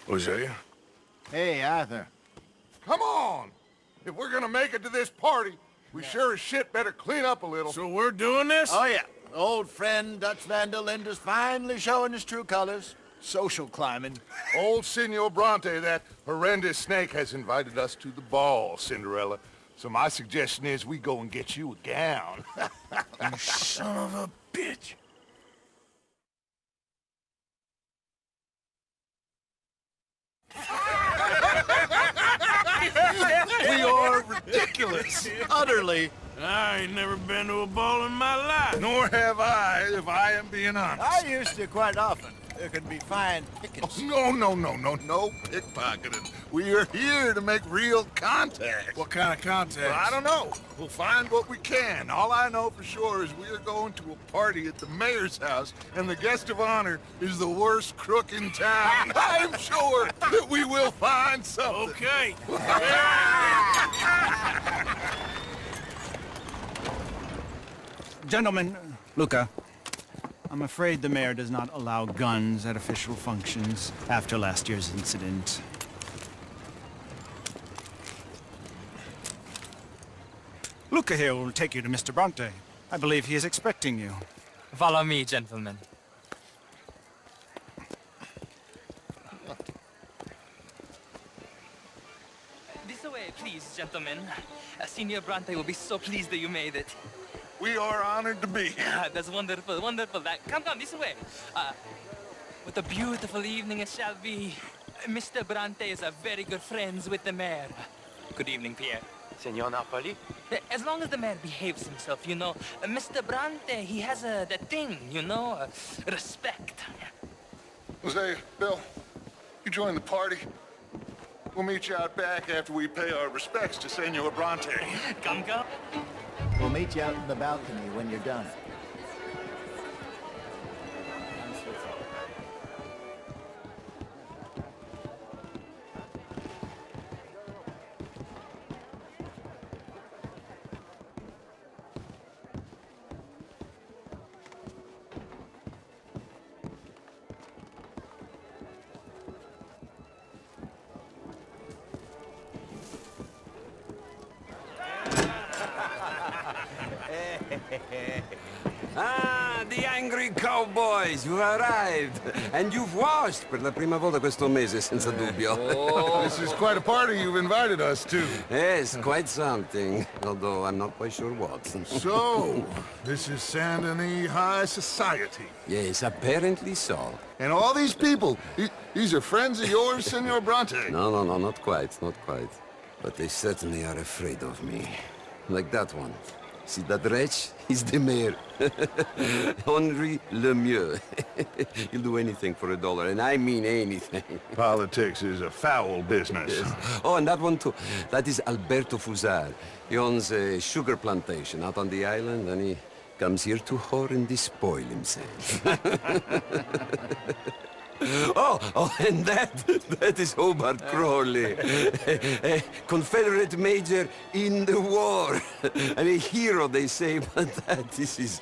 Hosea? Hey, Arthur. Come on! If we're gonna make it to this party, we sure as shit better clean up a little. So we're doing this? Oh, yeah. Old friend Dutch Van der Linde's finally showing his true colors. Social climbing. Old Senor Bronte, that horrendous snake, has invited us to the ball, Cinderella. So my suggestion is we go and get you a gown. You son of a bitch. We are ridiculous. Utterly. I ain't never been to a ball in my life. Nor have I, if I am being honest. I used to quite often. There could be fine pickings. Oh, no pickpocketing. We are here to make real contact. What kind of contact? Well, I don't know. We'll find what we can. All I know for sure is we are going to a party at the mayor's house, and the guest of honor is the worst crook in town. I'm sure that we will find something. Okay. Gentlemen, Luca, I'm afraid the mayor does not allow guns at official functions after last year's incident. Luca here will take you to Mr. Bronte. I believe he is expecting you. Follow me, gentlemen. This way, please, gentlemen. Senior Bronte will be so pleased that you made it. We are honored to be here. That's wonderful, wonderful. Come, this way. What a beautiful evening it shall be. Mr. Bronte is a very good friends with the mayor. Good evening, Pierre. Senor Napoli? As long as the mayor behaves himself, you know. Mr. Bronte, he has that thing, you know, respect. Hosea, Bill, you join the party. We'll meet you out back after we pay our respects to Senor Bronte. Come. We'll meet you out in the balcony when you're done. The angry cowboys, you arrived. And you've washed per la prima volta questo mese, senza dubbio. This is quite a party you've invited us to. Yes, quite something. Although I'm not quite sure what. So, this is Saint Denis High Society. Yes, apparently so. And all these people, these are friends of yours, Senor Bronte? No, not quite, not quite. But they certainly are afraid of me. Like that one. See that wretch? He's the mayor. Henri Lemieux. He'll do anything for $1, and I mean anything. Politics is a foul business. Yes. Oh, and that one too. That is Alberto Fusar. He owns a sugar plantation out on the island, and he comes here to whore and despoil himself. Oh, and that is Hobart Crawley, a Confederate major in the war, and a hero, they say, but that is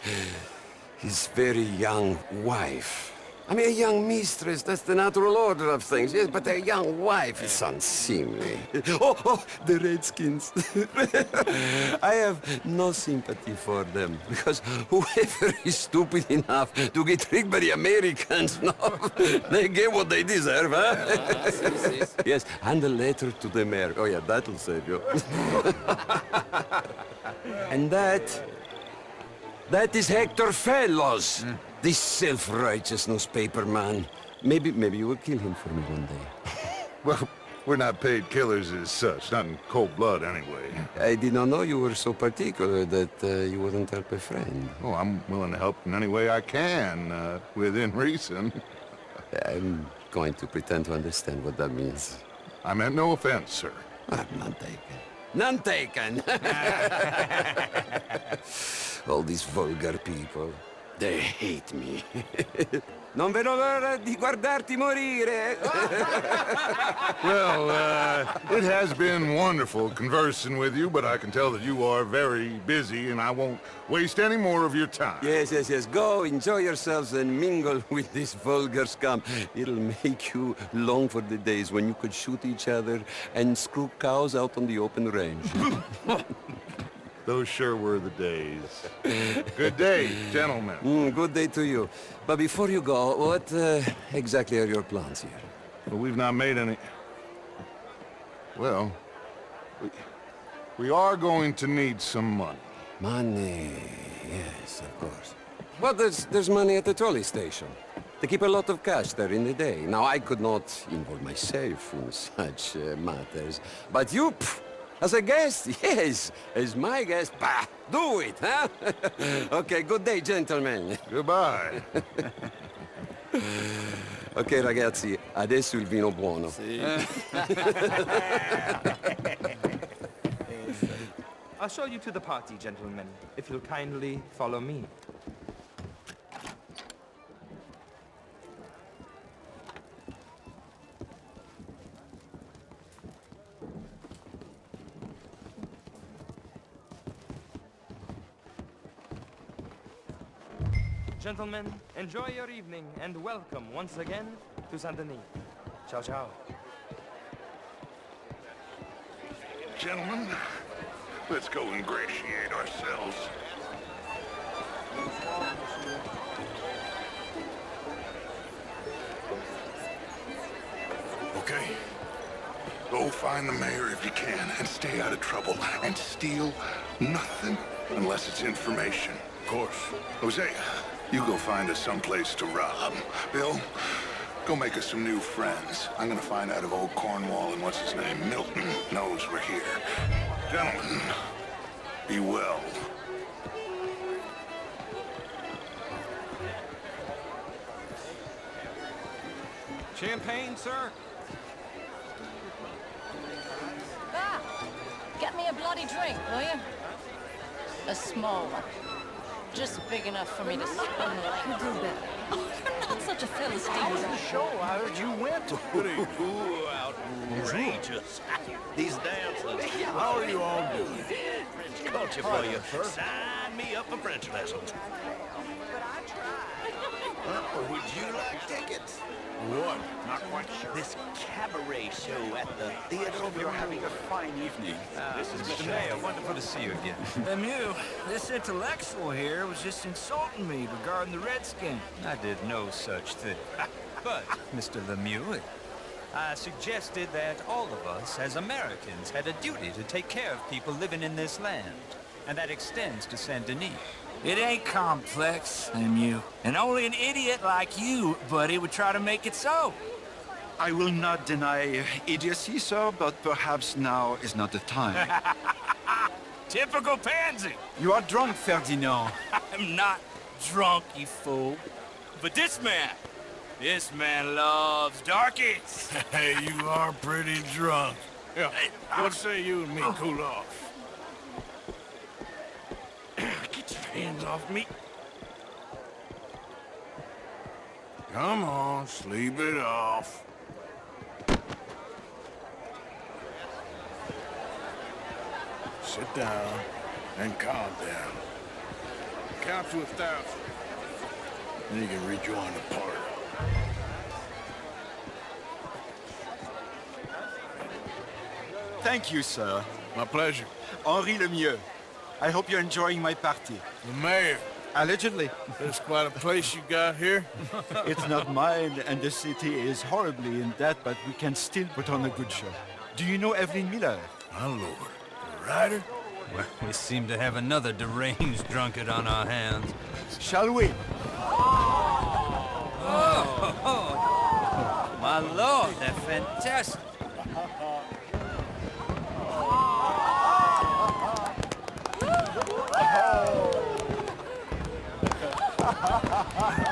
his very young wife. I mean, a young mistress, that's the natural order of things, yes, but a young wife is unseemly. Oh, the Redskins. I have no sympathy for them, because whoever is stupid enough to get tricked by the Americans, no, they get what they deserve, huh? Yes, and a letter to the mayor. Oh, yeah, that'll save you. And that is Hector Fellows. This self-righteous newspaper man. Maybe you will kill him for me one day. Well, we're not paid killers as such, not in cold blood anyway. I did not know you were so particular that you wouldn't help a friend. Oh, I'm willing to help in any way I can, within reason. I'm going to pretend to understand what that means. I meant no offense, sir. None taken. None taken! All these vulgar people. They hate me. Non vedo l'ora di guardarti morire. Well, it has been wonderful conversing with you, but I can tell that you are very busy, and I won't waste any more of your time. Yes. Go, enjoy yourselves, and mingle with this vulgar scum. It'll make you long for the days when you could shoot each other and screw cows out on the open range. Those sure were the days. Good day, gentlemen. Good day to you. But before you go, what exactly are your plans here? Well, we've not made any... Well, we are going to need some money. Money, yes, of course. But there's money at the trolley station. They keep a lot of cash there in the day. Now, I could not involve myself in such matters. But you, as a guest, yes, as my guest, bah, do it, huh? Okay, good day, gentlemen. Goodbye. Ok, ragazzi, adesso il vino buono. I'll show you to the party, gentlemen, if you'll kindly follow me. Gentlemen, enjoy your evening and welcome once again to Saint Denis. Ciao, ciao. Gentlemen, let's go ingratiate ourselves. Okay. Go find the mayor if you can, and stay out of trouble, and steal nothing unless it's information. Of course. Hosea, you go find us someplace to rob. Bill, go make us some new friends. I'm gonna find out if old Cornwall and what's his name, Milton, knows we're here. Gentlemen, be well. Champagne, sir? Ah, get me a bloody drink, will you? A small one. Just big enough for me to spin like... You do better. Oh, you're not such a Philistine. Show, I heard you went to. Ooh, outrageous. These dances. How are you all doing? French culture for you. Sign me up for French lessons. Would you like tickets? What? Not quite sure. This cabaret show at the theater. You're having a fine evening. This is Mr. Mayor. Wonderful to see you again. Lemieux, this intellectual here was just insulting me regarding the Redskin. I did no such thing. But, Mr. Lemieux, I suggested that all of us, as Americans, had a duty to take care of people living in this land. And that extends to Saint Denis. It ain't complex, Lemieux. And only an idiot like you, buddy, would try to make it so. I will not deny idiocy, sir, but perhaps now is not the time. Typical pansy. You are drunk, Ferdinand. I'm not drunk, you fool. But this man loves darkies. Hey, you are pretty drunk. Yeah, what say you and me cool off? Get your hands off me. Come on, sleep it off. Sit down and calm down. Count to 1,000. Then you can rejoin the party. Thank you, sir. My pleasure. Henri Lemieux. I hope you're enjoying my party. The mayor. Allegedly. That's quite a place you got here. It's not mine, and the city is horribly in debt, but we can still put on a good show. Do you know Evelyn Miller? My lord. The writer? Well, we seem to have another deranged drunkard on our hands. Shall we? Oh, my lord, they're fantastic.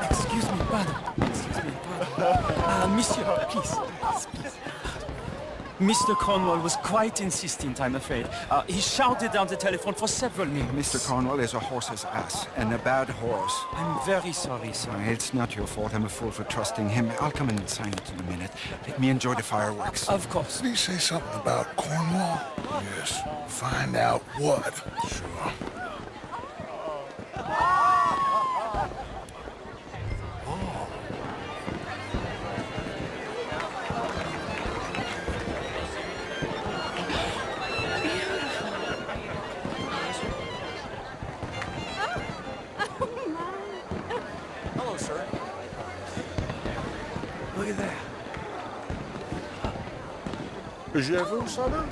Excuse me, pardon. Monsieur, please. Mr. Cornwall was quite insistent, I'm afraid. He shouted down the telephone for several minutes. Mr. Cornwall is a horse's ass, and a bad horse. I'm very sorry, sir. It's not your fault. I'm a fool for trusting him. I'll come in and sign it in a minute. Let me enjoy the fireworks. Of course. Did he say something about Cornwall? Yes. Find out what. Sure. Hello, sir. Look at that. Déjà vu, son?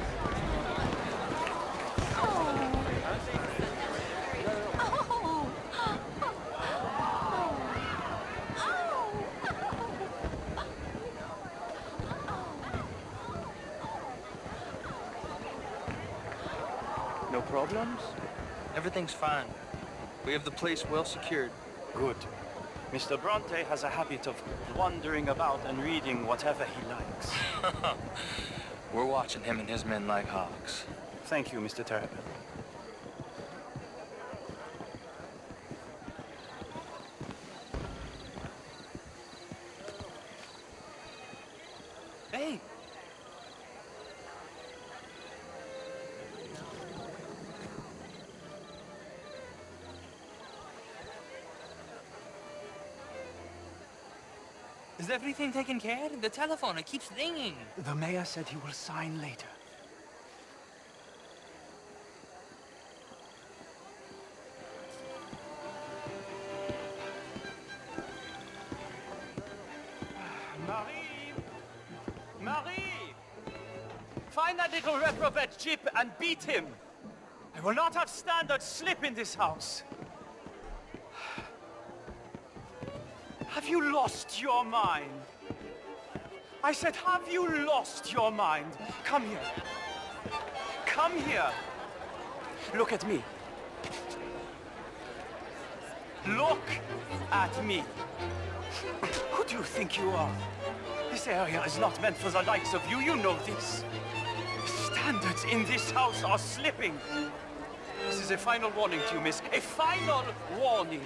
No problems? Everything's fine. We have the place well secured. Good. Mr. Bronte has a habit of wandering about and reading whatever he likes. We're watching him and his men like hawks. Thank you, Mr. Terrapin. Hey! Is everything taken care of? The telephone, it keeps ringing. The mayor said he will sign later. Marie! Marie! Find that little reprobate Jip and beat him! I will not have standard slip in this house! Have you lost your mind? I said, have you lost your mind? Come here. Come here. Look at me. Look at me. Who do you think you are? This area is not meant for the likes of you. You know this. Standards in this house are slipping. This is a final warning to you, miss. A final warning.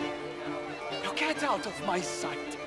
Now get out of my sight.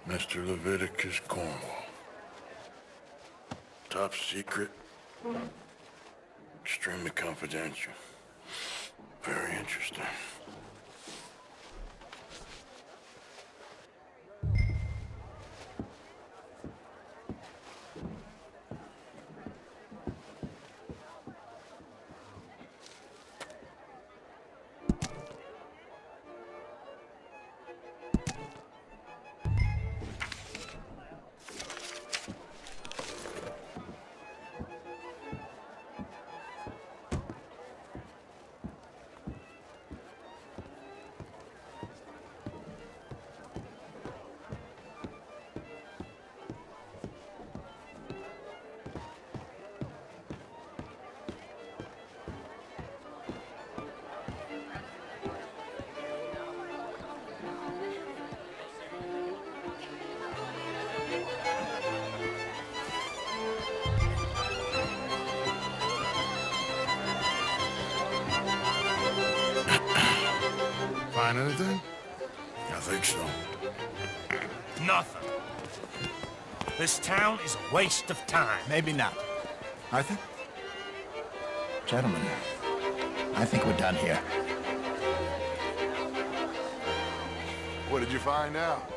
Mr. Leviticus Cornwall. Top secret. Extremely confidential. Very interesting. find anything? I think so. Nothing. This town is a waste of time. Maybe not. Arthur? Gentlemen, I think we're done here. What did you find out?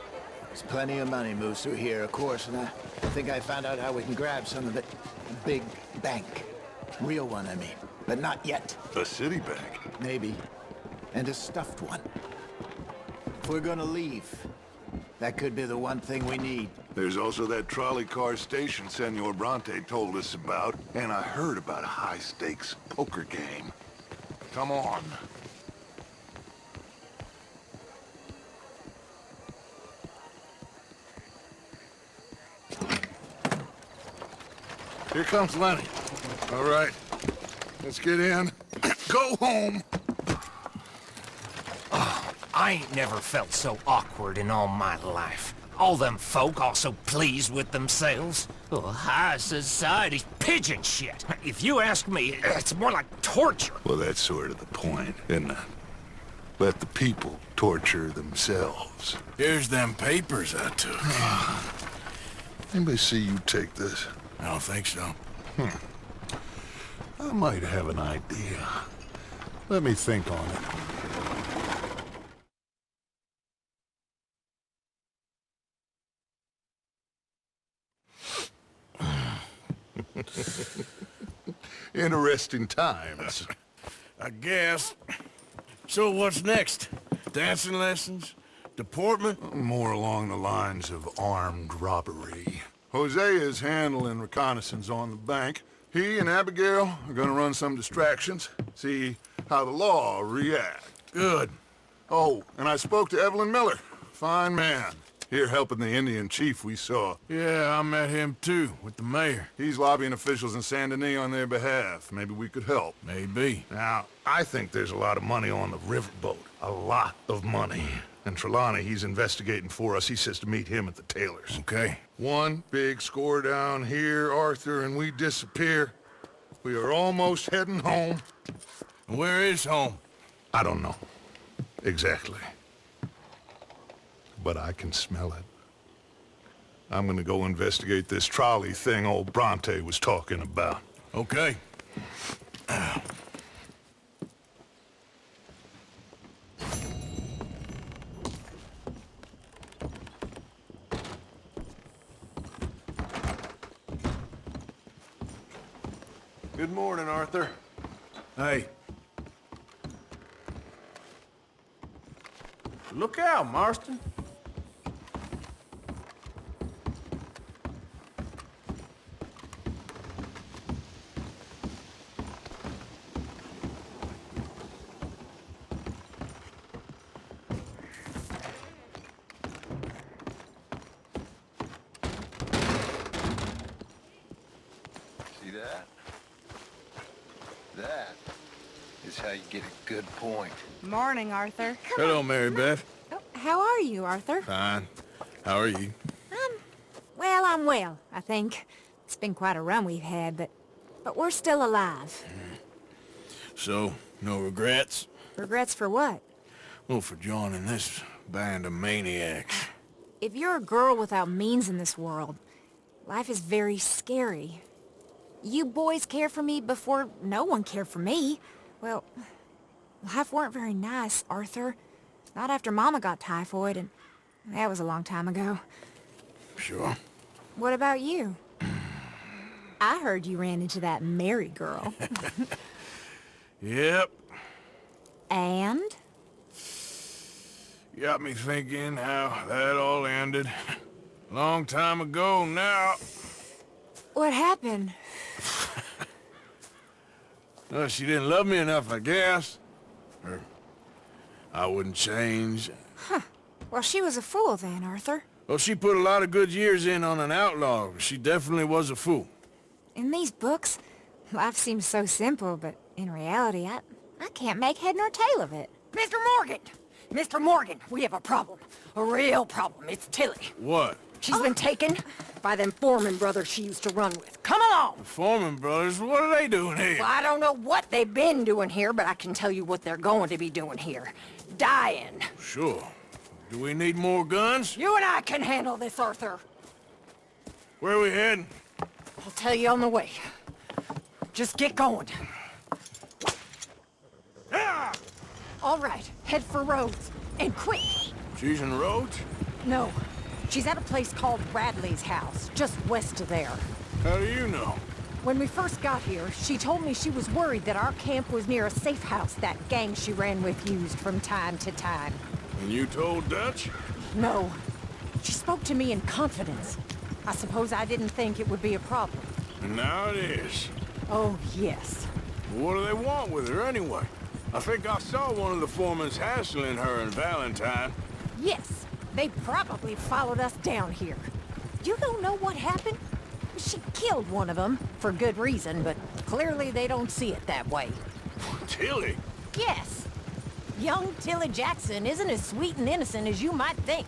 There's plenty of money moves through here, of course, and I think I found out how we can grab some of it. A big bank. Real one, I mean. But not yet. A city bank? Maybe. And a stuffed one. If we're gonna leave, that could be the one thing we need. There's also that trolley car station Senor Bronte told us about, and I heard about a high-stakes poker game. Come on. Here comes Lenny. All right, let's get in. Go home. Oh, I ain't never felt so awkward in all my life. All them folk all so pleased with themselves. Oh, high society's pigeon shit. If you ask me, it's more like torture. Well, that's sort of the point, isn't it? Let the people torture themselves. Here's them papers I took. Anybody see you take this? I don't think so. I might have an idea. Let me think on it. Interesting times. I guess. So what's next? Dancing lessons? Deportment? More along the lines of armed robbery. Hosea is handling reconnaissance on the bank. He and Abigail are gonna run some distractions, see how the law reacts. Good. Oh, and I spoke to Evelyn Miller. Fine man. Here helping the Indian chief we saw. Yeah, I met him too, with the mayor. He's lobbying officials in Saint Denis on their behalf. Maybe we could help. Maybe. Now, I think there's a lot of money on the riverboat. A lot of money. And Trelawney, he's investigating for us. He says to meet him at the Taylor's. Okay. One big score down here, Arthur, and we disappear. We are almost heading home. Where is home? I don't know. Exactly. But I can smell it. I'm gonna go investigate this trolley thing old Bronte was talking about. Okay. Good morning, Arthur. Hey. Look out, Marston. See that? That is how you get a good point. Morning, Arthur. Hello, Mary Beth. Oh, how are you, Arthur? Fine. How are you? Well, I'm well, I think. It's been quite a run we've had, but we're still alive. So, no regrets? Regrets for what? Well, for joining this band of maniacs. If you're a girl without means in this world, life is very scary. You boys cared for me before no one cared for me. Well, life weren't very nice, Arthur. Not after Mama got typhoid, and that was a long time ago. Sure. What about you? I heard you ran into that Mary girl. Yep. And? Got me thinking how that all ended. Long time ago now. What happened? Well, she didn't love me enough, I guess. Or I wouldn't change. Huh. Well, she was a fool then, Arthur. Well, she put a lot of good years in on an outlaw. She definitely was a fool. In these books, life seems so simple, but in reality, I can't make head nor tail of it. Mr. Morgan! Mr. Morgan, we have a problem. A real problem. It's Tilly. What? She's been taken by them Foreman brothers she used to run with. Come along! The Foreman brothers? What are they doing here? Well, I don't know what they've been doing here, but I can tell you what they're going to be doing here. dying. Sure. Do we need more guns? You and I can handle this, Arthur. Where are we heading? I'll tell you on the way. Just get going. All right, head for Rhodes. And quick! She's in Rhodes? No. She's at a place called Bradley's house, just west of there. How do you know? When we first got here, she told me she was worried that our camp was near a safe house that gang she ran with used from time to time. And you told Dutch? No. She spoke to me in confidence. I suppose I didn't think it would be a problem. And now it is. Oh, yes. What do they want with her anyway? I think I saw one of the foremans hassling her and Valentine. Yes. They probably followed us down here. You don't know what happened? She killed one of them, for good reason, but clearly they don't see it that way. Tilly? Yes. Young Tilly Jackson isn't as sweet and innocent as you might think.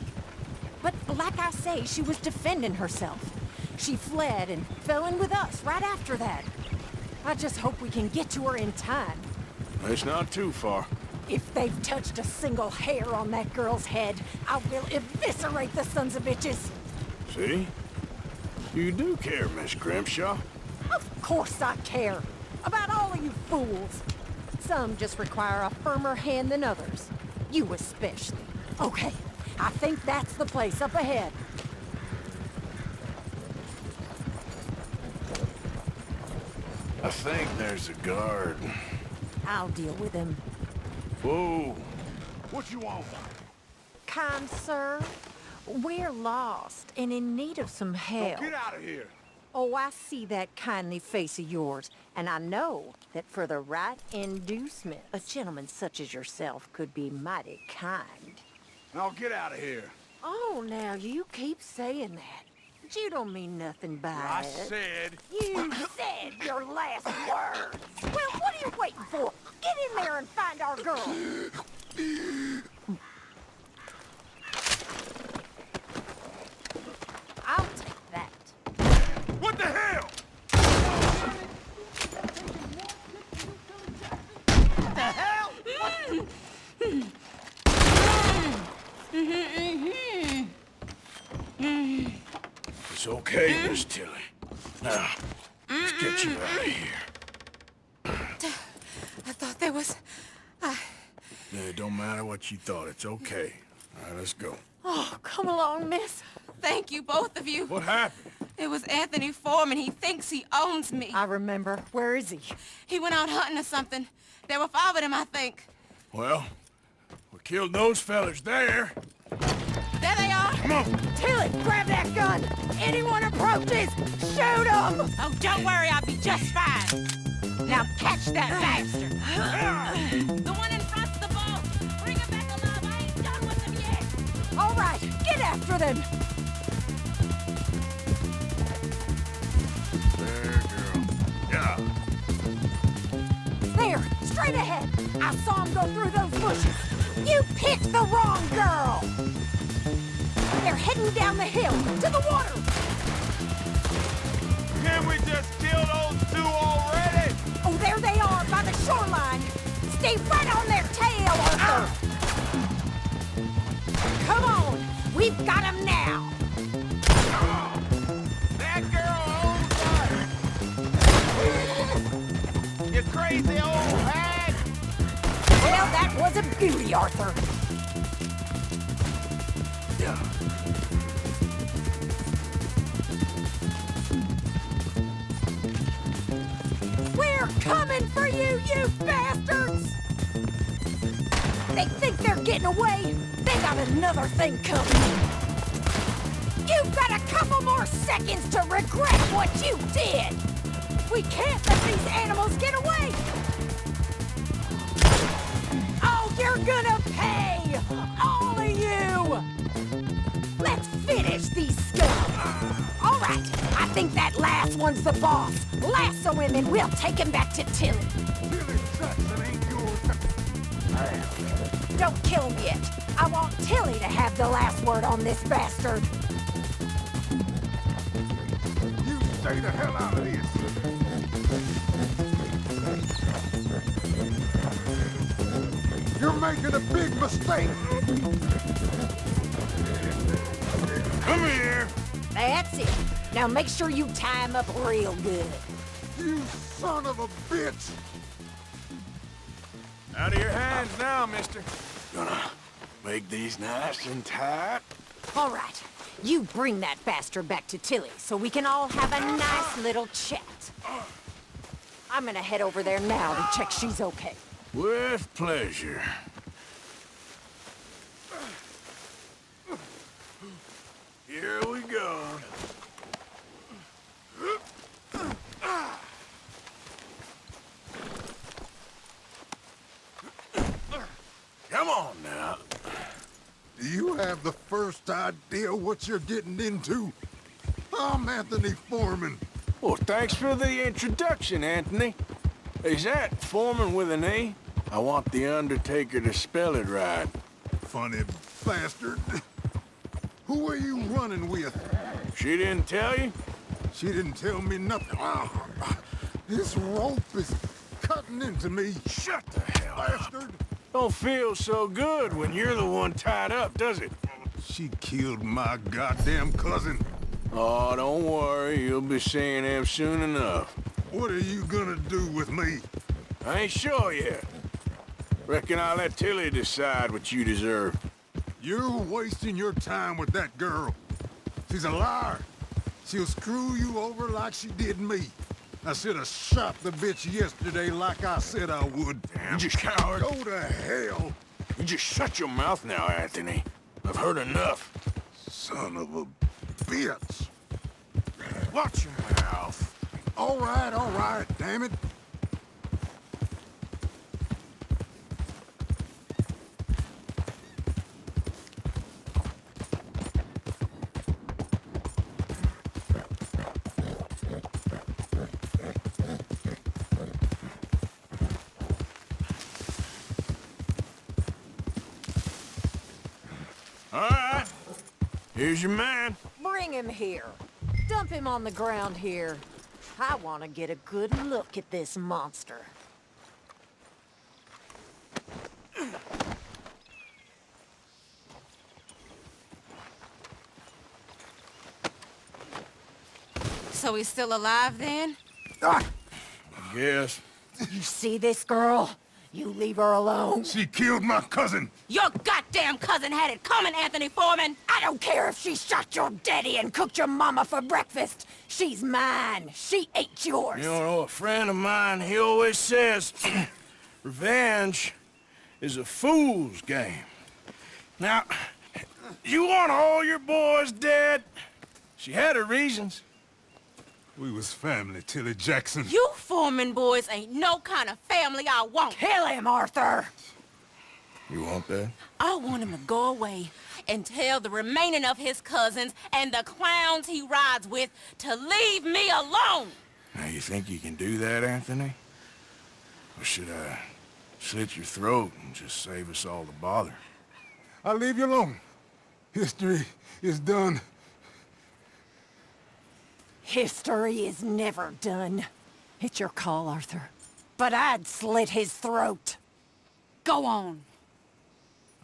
But like I say, she was defending herself. She fled and fell in with us right after that. I just hope we can get to her in time. It's not too far. If they've touched a single hair on that girl's head, I will eviscerate the sons of bitches. See? You do care, Miss Grimshaw. Of course I care. About all of you fools. Some just require a firmer hand than others. You especially. Okay, I think that's the place up ahead. I think there's a guard. I'll deal with him. Whoa. What you want? Kind sir, we're lost and in need of some help. Get out of here. Oh, I see that kindly face of yours, and I know that for the right inducement, a gentleman such as yourself could be mighty kind. Now get out of here. Oh, now you keep saying that. But you don't mean nothing by I it. said... You said your last words. Well, what are you waiting for? Get in there and find our girl. I'll take that. What the hell? What the hell? It's okay, Miss Tilly. Now, let's get you out of here. I thought there was... Yeah, it don't matter what you thought. It's okay. All right, let's go. Oh, come along, miss. Thank you, both of you. What happened? It was Anthony Foreman. He thinks he owns me. I remember. Where is he? He went out hunting or something. There were 5 of them, I think. Well, we killed those fellas there. There they are. Come on. Tilly, grab that gun. Anyone approaches, shoot them. Oh, don't worry. I'll be just fine. Now catch that bastard. The one in front's the boat. Bring him back alive. I ain't done with him yet. All right, get after them. There, girl. Yeah. There, straight ahead. I saw him go through those bushes. You picked the wrong girl. They're heading down the hill to the water. Can't we just kill those 2 already? Oh, there they are by the shoreline. Stay right on their tail, Arthur. Come on, we've got him now. That girl owns us. You crazy old hag. Well, that was a beauty, Arthur. Yeah. We're coming for you, you bastards! They think they're getting away. They got another thing coming. You've got a couple more seconds to regret what you did. We can't let these animals get away. Oh, you're gonna pay! All of you! Let's finish these scum! All right, I think that last one's the boss. Lasso him and we'll take him back to Tilly. Don't kill him yet. I want Tilly to have the last word on this bastard. You stay the hell out of this. You're making a big mistake. Come here. That's it. Now make sure you tie him up real good. You son of a bitch. Out of your hands now, mister. Gonna make these nice and tight. All right. You bring that bastard back to Tilly so we can all have a nice little chat. I'm gonna head over there now to check she's okay. With pleasure. Here we go. Come on now. Do you have the first idea what you're getting into? I'm Anthony Foreman. Well, thanks for the introduction, Anthony. Is that Foreman with an E? I want the Undertaker to spell it right. Funny bastard. Who are you running with? She didn't tell you? She didn't tell me nothing. This rope is cutting into me. Shut the hell up. Bastard. Don't feel so good when you're the one tied up, does it? She killed my goddamn cousin. Oh, don't worry. You'll be seeing him soon enough. What are you gonna do with me? I ain't sure yet. Reckon I'll let Tilly decide what you deserve. You're wasting your time with that girl. She's a liar. She'll screw you over like she did me. I should have shot the bitch yesterday like I said I would. Damn, you coward. Go to hell. You just shut your mouth now, Anthony. I've heard enough. Son of a bitch. Watch your mouth. All right, damn it. All right. Here's your man. Bring him here. Dump him on the ground here. I want to get a good look at this monster. So he's still alive then? I guess. You see this girl? You leave her alone. She killed my cousin. Your goddamn cousin had it coming, Anthony Foreman! I don't care if she shot your daddy and cooked your mama for breakfast. She's mine. She ate yours. You know, a friend of mine, he always says, revenge is a fool's game. Now, you want all your boys dead? She had her reasons. We was family, Tilly Jackson. You Foreman boys ain't no kind of family I want. Kill him, Arthur. You want that? I want him to go away and tell the remaining of his cousins and the clowns he rides with to leave me alone. Now, you think you can do that, Anthony? Or should I slit your throat and just save us all the bother? I'll leave you alone. History is done. History is never done. It's your call, Arthur. But I'd slit his throat. Go on.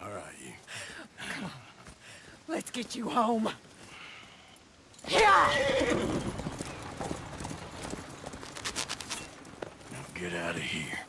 All right, you. Come on. Let's get you home. Yeah! Now get out of here.